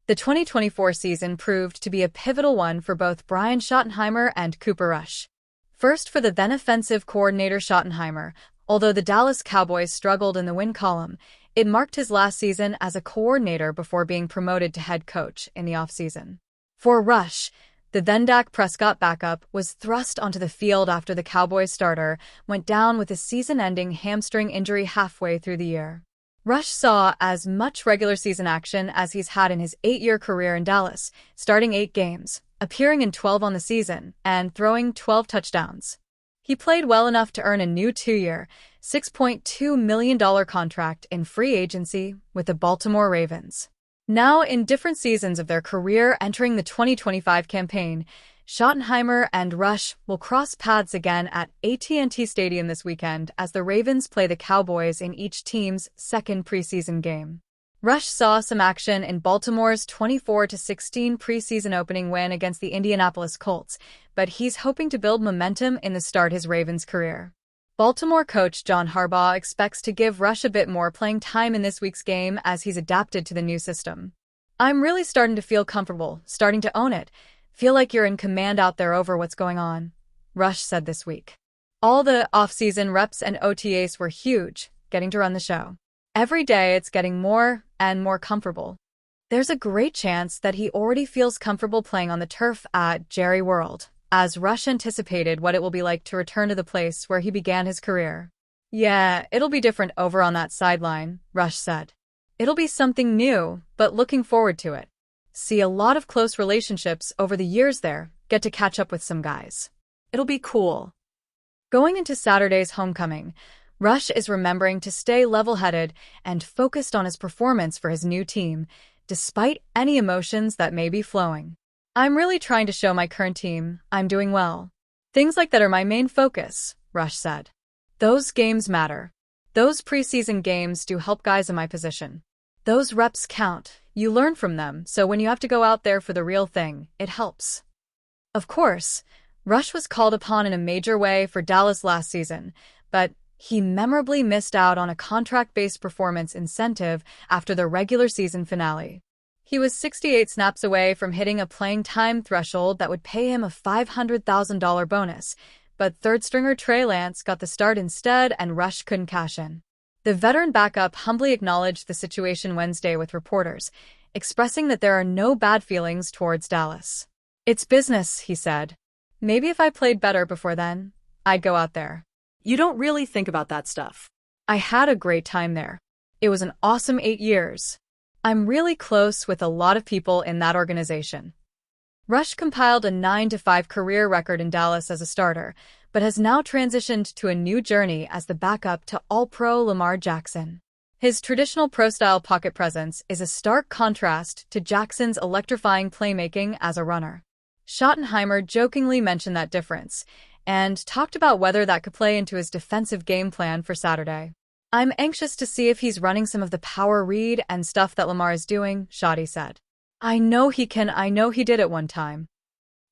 The 2024 season proved to be a pivotal one for both Brian Schottenheimer and Cooper Rush. First for the then-offensive coordinator Schottenheimer, although the Dallas Cowboys struggled in the win column, it marked his last season as a coordinator before being promoted to head coach in the offseason. For Rush, the then Dak Prescott backup was thrust onto the field after the Cowboys starter went down with a season-ending hamstring injury halfway through the year. Rush saw as much regular season action as he's had in his 8-year career in Dallas, starting 8 games, appearing in 12 on the season, and throwing 12 touchdowns. He played well enough to earn a new 2-year, $6.2 million contract in free agency with the Baltimore Ravens. Now, in different seasons of their career entering the 2025 campaign, Schottenheimer and Rush will cross paths again at AT&T Stadium this weekend as the Ravens play the Cowboys in each team's second preseason game. Rush saw some action in Baltimore's 24-16 preseason opening win against the Indianapolis Colts, but he's hoping to build momentum in the start his Ravens career. Baltimore coach John Harbaugh expects to give Rush a bit more playing time in this week's game as he's adapted to the new system. "I'm really starting to feel comfortable, starting to own it. Feel like you're in command out there over what's going on," Rush said this week. All the off-season reps and OTAs were huge, getting to run the show. Every day it's getting more and more comfortable. There's a great chance that he already feels comfortable playing on the turf at Jerry World, as Rush anticipated what it will be like to return to the place where he began his career. "Yeah, it'll be different over on that sideline," Rush said. "It'll be something new, but looking forward to it. See a lot of close relationships over the years there, get to catch up with some guys. It'll be cool." Going into Saturday's homecoming, Rush is remembering to stay level-headed and focused on his performance for his new team, despite any emotions that may be flowing. "I'm really trying to show my current team I'm doing well. Things like that are my main focus," Rush said. "Those games matter. Those preseason games do help guys in my position. Those reps count. You learn from them, so when you have to go out there for the real thing, it helps." Of course, Rush was called upon in a major way for Dallas last season, but he memorably missed out on a contract-based performance incentive after the regular season finale. He was 68 snaps away from hitting a playing time threshold that would pay him a $500,000 bonus, but third-stringer Trey Lance got the start instead and Rush couldn't cash in. The veteran backup humbly acknowledged the situation Wednesday with reporters, expressing that there are no bad feelings towards Dallas. "It's business," he said. "Maybe if I played better before then, I'd go out there." You don't really think about that stuff. "I had a great time there. It was an awesome 8 years. I'm really close with a lot of people in that organization." Rush compiled a 9-5 career record in Dallas as a starter, but has now transitioned to a new journey as the backup to All-Pro Lamar Jackson. His traditional pro-style pocket presence is a stark contrast to Jackson's electrifying playmaking as a runner. Schottenheimer jokingly mentioned that difference, and talked about whether that could play into his defensive game plan for Saturday. "I'm anxious to see if he's running some of the power read and stuff that Lamar is doing," Schotty said. "I know he can. I know he did it one time.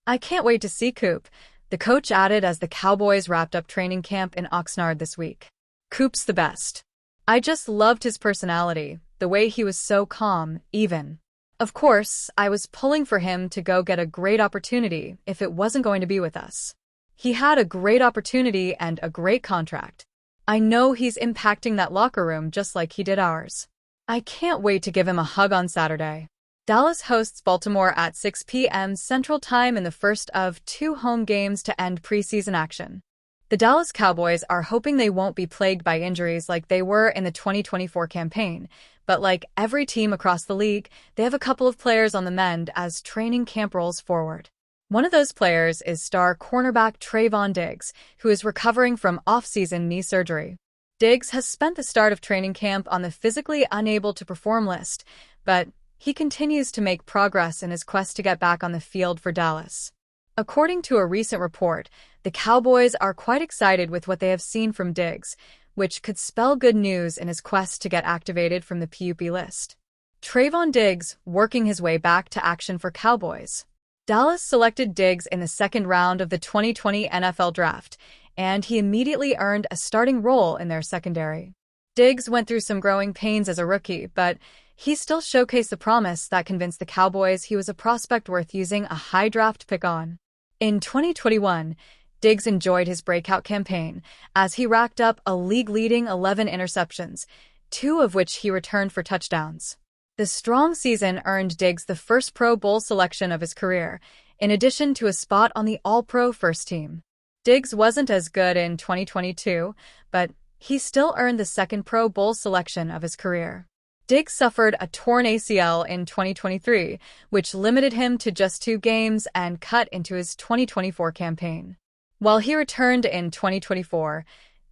I can't wait to see Coop," the coach added as the Cowboys wrapped up training camp in Oxnard this week. "Coop's the best. I just loved his personality, the way he was so calm, even. Of course, I was pulling for him to go get a great opportunity if it wasn't going to be with us. He had a great opportunity and a great contract. I know he's impacting that locker room just like he did ours. I can't wait to give him a hug on Saturday." Dallas hosts Baltimore at 6 p.m. Central Time in the first of 2 home games to end preseason action. The Dallas Cowboys are hoping they won't be plagued by injuries like they were in the 2024 campaign, but like every team across the league, they have a couple of players on the mend as training camp rolls forward. One of those players is star cornerback Trevon Diggs, who is recovering from off-season knee surgery. Diggs has spent the start of training camp on the physically unable to perform list, but he continues to make progress in his quest to get back on the field for Dallas. According to a recent report, the Cowboys are quite excited with what they have seen from Diggs, which could spell good news in his quest to get activated from the PUP list. Trevon Diggs working his way back to action for Cowboys. Dallas selected Diggs in the second round of the 2020 NFL Draft, and he immediately earned a starting role in their secondary. Diggs went through some growing pains as a rookie, but he still showcased the promise that convinced the Cowboys he was a prospect worth using a high draft pick on. In 2021, Diggs enjoyed his breakout campaign as he racked up a league-leading 11 interceptions, 2 of which he returned for touchdowns. The strong season earned Diggs the first Pro Bowl selection of his career, in addition to a spot on the All-Pro first team. Diggs wasn't as good in 2022, but he still earned the second Pro Bowl selection of his career. Diggs suffered a torn ACL in 2023, which limited him to just 2 games and cut into his 2024 campaign. While he returned in 2024,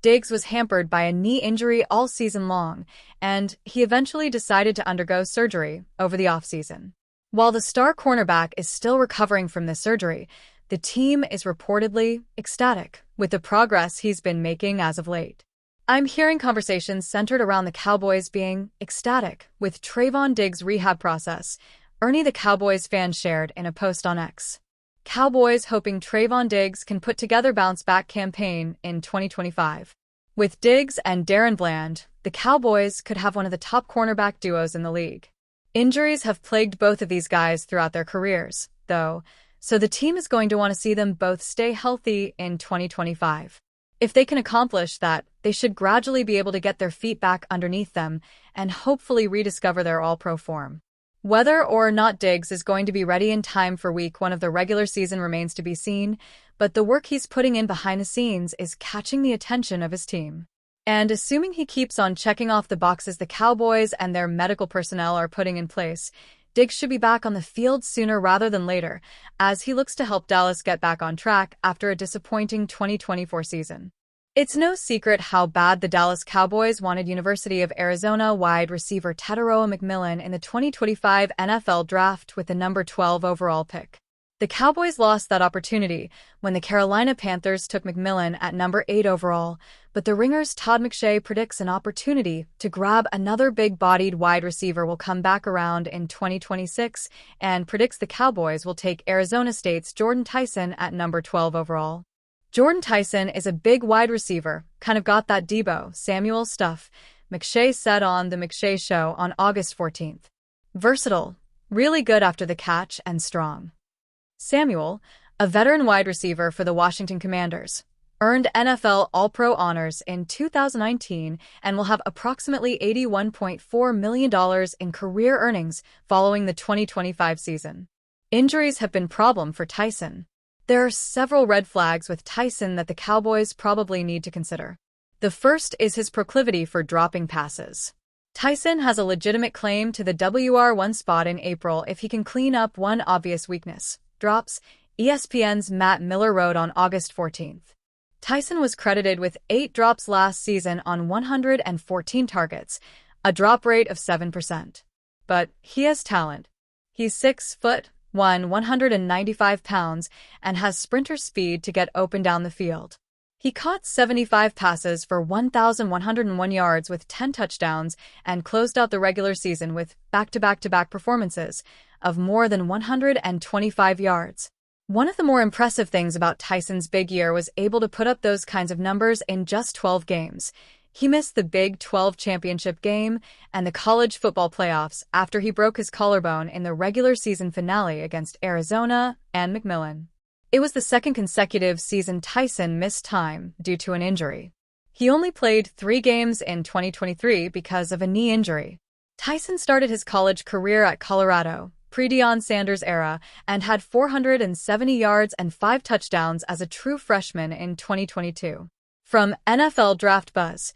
Diggs was hampered by a knee injury all season long, and he eventually decided to undergo surgery over the offseason. While the star cornerback is still recovering from this surgery, the team is reportedly ecstatic with the progress he's been making as of late. I'm hearing conversations centered around the Cowboys being ecstatic with Trayvon Diggs' rehab process, Ernie the Cowboys fan shared in a post on X. Cowboys hoping Trayvon Diggs can put together bounce-back campaign in 2025. With Diggs and Darren Bland, the Cowboys could have one of the top cornerback duos in the league. Injuries have plagued both of these guys throughout their careers, though, so the team is going to want to see them both stay healthy in 2025. If they can accomplish that, they should gradually be able to get their feet back underneath them and hopefully rediscover their all-pro form. Whether or not Diggs is going to be ready in time for Week 1 of the regular season remains to be seen, but the work he's putting in behind the scenes is catching the attention of his team. And assuming he keeps on checking off the boxes the Cowboys and their medical personnel are putting in place, Diggs should be back on the field sooner rather than later, as he looks to help Dallas get back on track after a disappointing 2024 season. It's no secret how bad the Dallas Cowboys wanted University of Arizona wide receiver Tetairoa McMillan in the 2025 NFL Draft with the number 12 overall pick. The Cowboys lost that opportunity when the Carolina Panthers took McMillan at number 8 overall, but the Ringer's Todd McShay predicts an opportunity to grab another big-bodied wide receiver will come back around in 2026 and predicts the Cowboys will take Arizona State's JORDYN TYSON at number 12 overall. JORDYN TYSON is a big wide receiver, kind of got that Deebo Samuel stuff, McShay said on The McShay Show on August 14th. Versatile, really good after the catch, and strong. Samuel, a veteran wide receiver for the Washington Commanders, earned NFL All-Pro honors in 2019 and will have approximately $81.4 million in career earnings following the 2025 season. Injuries have been a problem for TYSON. There are several red flags with TYSON that the Cowboys probably need to consider. The first is his proclivity for dropping passes. TYSON has a legitimate claim to the WR1 spot in April if he can clean up one obvious weakness: drops, ESPN's Matt Miller wrote on August 14th. TYSON was credited with 8 drops last season on 114 targets, a drop rate of 7%. But he has talent. He's 6'1", 195 pounds, and has sprinter speed to get open down the field. He caught 75 passes for 1,101 yards with 10 touchdowns and closed out the regular season with back-to-back-to-back performances of more than 125 yards. One of the more impressive things about TYSON's big year was able to put up those kinds of numbers in just 12 games. He missed the Big 12 championship game and the college football playoffs after he broke his collarbone in the regular season finale against Arizona and McMillan. It was the second consecutive season TYSON missed time due to an injury. He only played 3 games in 2023 because of a knee injury. TYSON started his college career at Colorado, pre-Deion Sanders era, and had 470 yards and 5 touchdowns as a true freshman in 2022. From NFL Draft Buzz,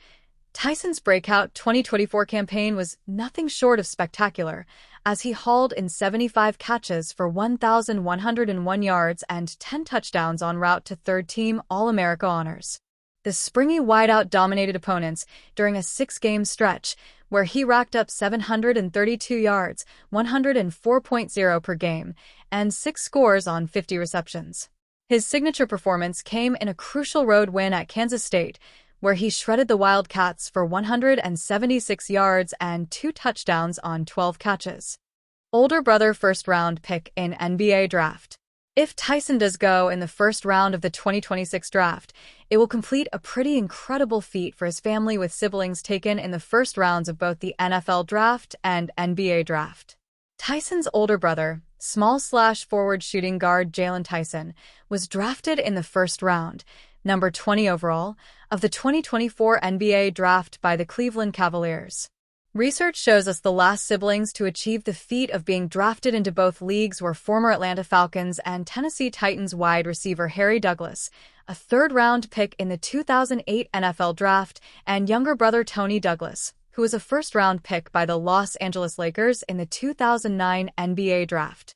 TYSON's breakout 2024 campaign was nothing short of spectacular, as he hauled in 75 catches for 1,101 yards and 10 touchdowns en route to third-team All-America honors. The springy wideout dominated opponents during a 6-game stretch, where he racked up 732 yards, 104.0 per game, and 6 scores on 50 receptions. His signature performance came in a crucial road win at Kansas State, where he shredded the Wildcats for 176 yards and 2 touchdowns on 12 catches. Older brother first-round pick in NBA draft. If Tyson does go in the first round of the 2026 draft, it will complete a pretty incredible feat for his family with siblings taken in the first rounds of both the NFL draft and NBA draft. Tyson's older brother, small/forward shooting guard Jalen Tyson, was drafted in the first round, number 20 overall, of the 2024 NBA draft by the Cleveland Cavaliers. Research shows us the last siblings to achieve the feat of being drafted into both leagues were former Atlanta Falcons and Tennessee Titans wide receiver Harry Douglas, a third-round pick in the 2008 NFL Draft, and younger brother Tony Douglas, who was a first-round pick by the Los Angeles Lakers in the 2009 NBA Draft.